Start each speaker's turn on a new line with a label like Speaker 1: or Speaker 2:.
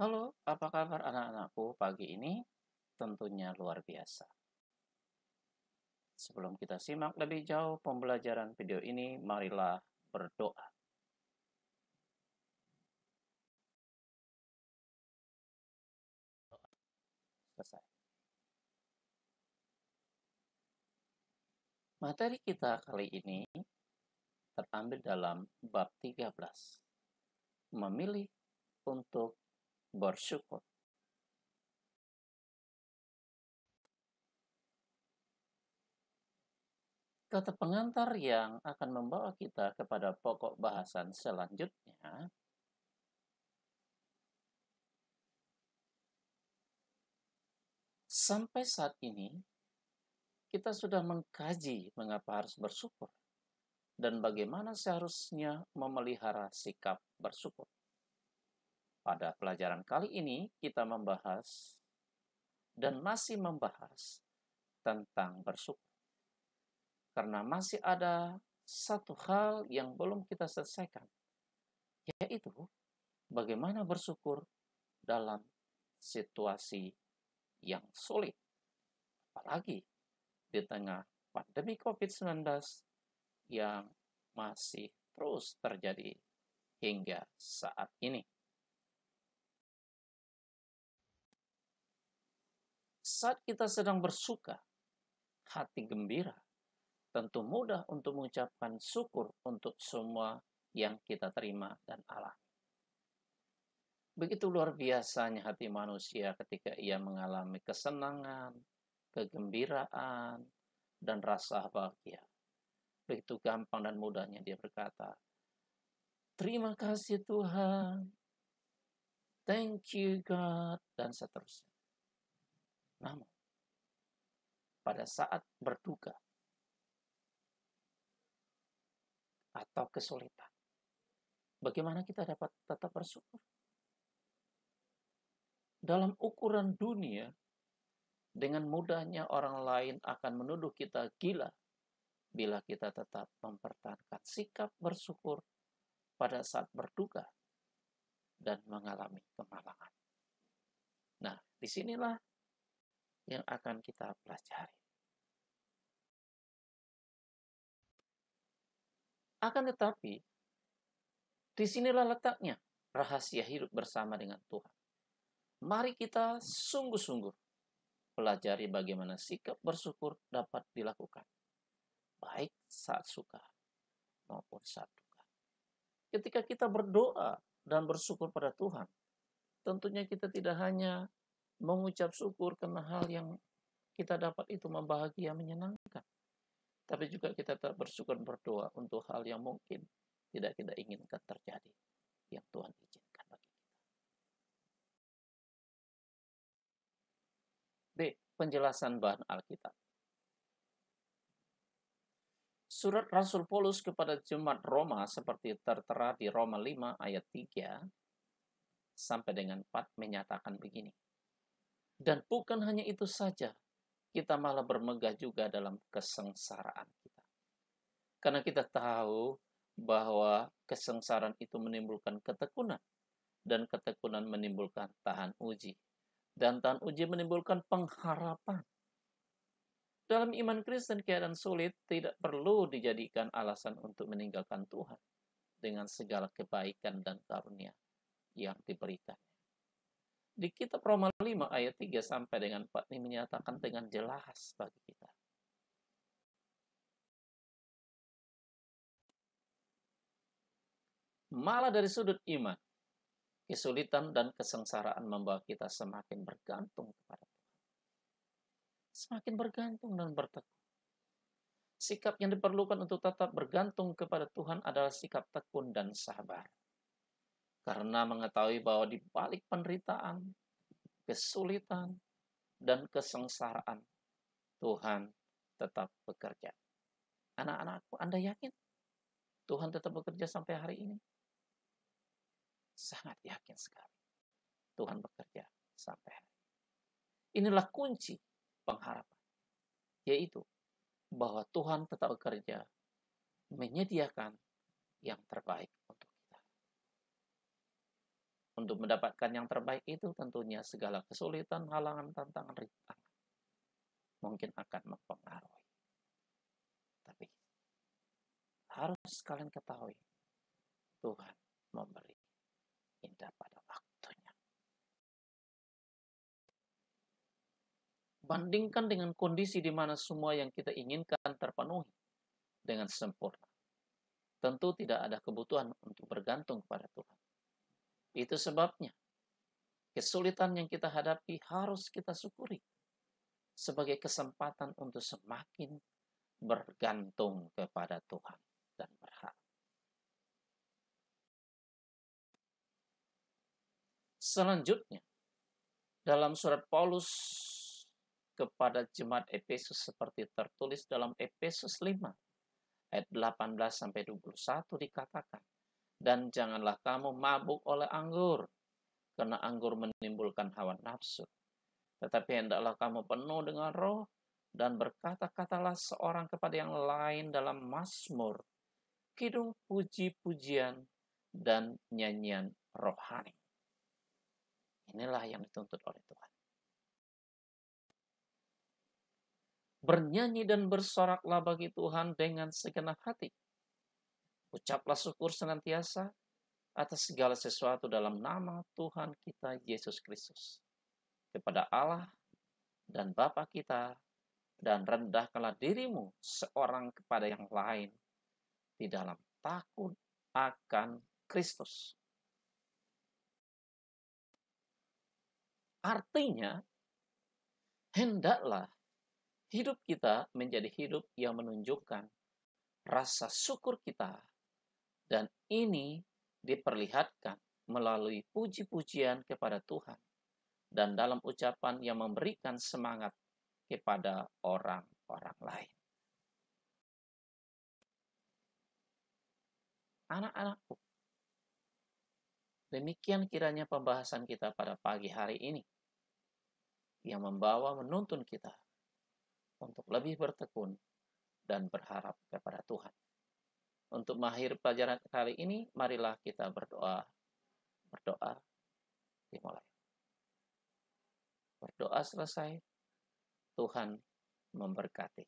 Speaker 1: Halo, apa kabar anak-anakku pagi ini? Tentunya luar biasa. Sebelum kita simak lebih jauh pembelajaran video ini, marilah berdoa. Selesai. Materi kita kali ini terambil dalam bab 13. Memilih untuk bersyukur. Kata pengantar yang akan membawa kita kepada pokok bahasan selanjutnya, sampai saat ini kita sudah mengkaji mengapa harus bersyukur dan bagaimana seharusnya memelihara sikap bersyukur. Pada pelajaran kali ini kita membahas dan masih membahas tentang bersyukur. Karena masih ada satu hal yang belum kita selesaikan, yaitu bagaimana bersyukur dalam situasi yang sulit. Apalagi di tengah pandemi COVID-19 yang masih terus terjadi hingga saat ini. Saat kita sedang bersuka, hati gembira, tentu mudah untuk mengucapkan syukur untuk semua yang kita terima dan alami. Begitu luar biasanya hati manusia ketika ia mengalami kesenangan, kegembiraan, dan rasa bahagia. Begitu gampang dan mudahnya dia berkata, "Terima kasih Tuhan, thank you God," dan seterusnya. Namun, pada saat berduka atau kesulitan, bagaimana kita dapat tetap bersyukur? Dalam ukuran dunia, dengan mudahnya orang lain akan menuduh kita gila bila kita tetap mempertahankan sikap bersyukur pada saat berduka dan mengalami kemalangan. Nah, disinilah yang akan kita pelajari. Akan tetapi, disinilah letaknya rahasia hidup bersama dengan Tuhan. Mari kita sungguh-sungguh pelajari bagaimana sikap bersyukur dapat dilakukan, baik saat suka maupun saat duka. Ketika kita berdoa dan bersyukur pada Tuhan, tentunya kita tidak hanya mengucap syukur karena hal yang kita dapat itu membahagia, menyenangkan, tapi juga kita tetap bersyukur berdoa untuk hal yang mungkin tidak kita inginkan terjadi, yang Tuhan izinkan bagi kita. B. Penjelasan bahan Alkitab. Surat Rasul Paulus kepada jemaat Roma seperti tertera di Roma 5 ayat 3 sampai dengan 4 menyatakan begini. Dan bukan hanya itu saja, kita malah bermegah juga dalam kesengsaraan kita. Karena kita tahu bahwa kesengsaraan itu menimbulkan ketekunan, dan ketekunan menimbulkan tahan uji, dan tahan uji menimbulkan pengharapan. Dalam iman Kristen, keadaan sulit tidak perlu dijadikan alasan untuk meninggalkan Tuhan dengan segala kebaikan dan karunia yang diberikannya. Di kitab Roma 5 ayat 3 sampai dengan 4 ini menyatakan dengan jelas bagi kita. Malah dari sudut iman, kesulitan dan kesengsaraan membawa kita semakin bergantung kepada Tuhan. Semakin bergantung dan bertekun. Sikap yang diperlukan untuk tetap bergantung kepada Tuhan adalah sikap tekun dan sabar. Karena mengetahui bahwa di balik penderitaan, kesulitan, dan kesengsaraan, Tuhan tetap bekerja. Anak-anakku, Anda yakin Tuhan tetap bekerja sampai hari ini? Sangat yakin sekali. Tuhan bekerja sampai hari ini. Inilah kunci pengharapan, yaitu bahwa Tuhan tetap bekerja, menyediakan yang terbaik untuk kita. Untuk mendapatkan yang terbaik itu tentunya segala kesulitan, halangan, tantangan, rintangan mungkin akan mempengaruhi. Tapi harus kalian ketahui, Tuhan memberi indah pada waktunya. Bandingkan dengan kondisi di mana semua yang kita inginkan terpenuhi dengan sempurna. Tentu tidak ada kebutuhan untuk bergantung kepada Tuhan. Itu sebabnya kesulitan yang kita hadapi harus kita syukuri sebagai kesempatan untuk semakin bergantung kepada Tuhan dan berharap. Selanjutnya, dalam surat Paulus kepada jemaat Efesus seperti tertulis dalam Efesus 5 ayat 18-21 dikatakan, dan janganlah kamu mabuk oleh anggur, karena anggur menimbulkan hawa nafsu. Tetapi hendaklah kamu penuh dengan roh, dan berkata-katalah seorang kepada yang lain dalam mazmur, kidung, puji-pujian, dan nyanyian rohani. Inilah yang dituntut oleh Tuhan. Bernyanyi dan bersoraklah bagi Tuhan dengan segenap hati. Ucaplah syukur senantiasa atas segala sesuatu dalam nama Tuhan kita Yesus Kristus kepada Allah dan Bapa kita, dan rendahkanlah dirimu seorang kepada yang lain di dalam takut akan Kristus. Artinya, hendaklah hidup kita menjadi hidup yang menunjukkan rasa syukur kita, dan ini diperlihatkan melalui puji-pujian kepada Tuhan dan dalam ucapan yang memberikan semangat kepada orang-orang lain. Anak-anakku, demikian kiranya pembahasan kita pada pagi hari ini yang menuntun kita untuk lebih bertekun dan berharap kepada Tuhan. Untuk mengakhiri pelajaran kali ini, marilah kita berdoa. Berdoa dimulai. Berdoa selesai, Tuhan memberkati.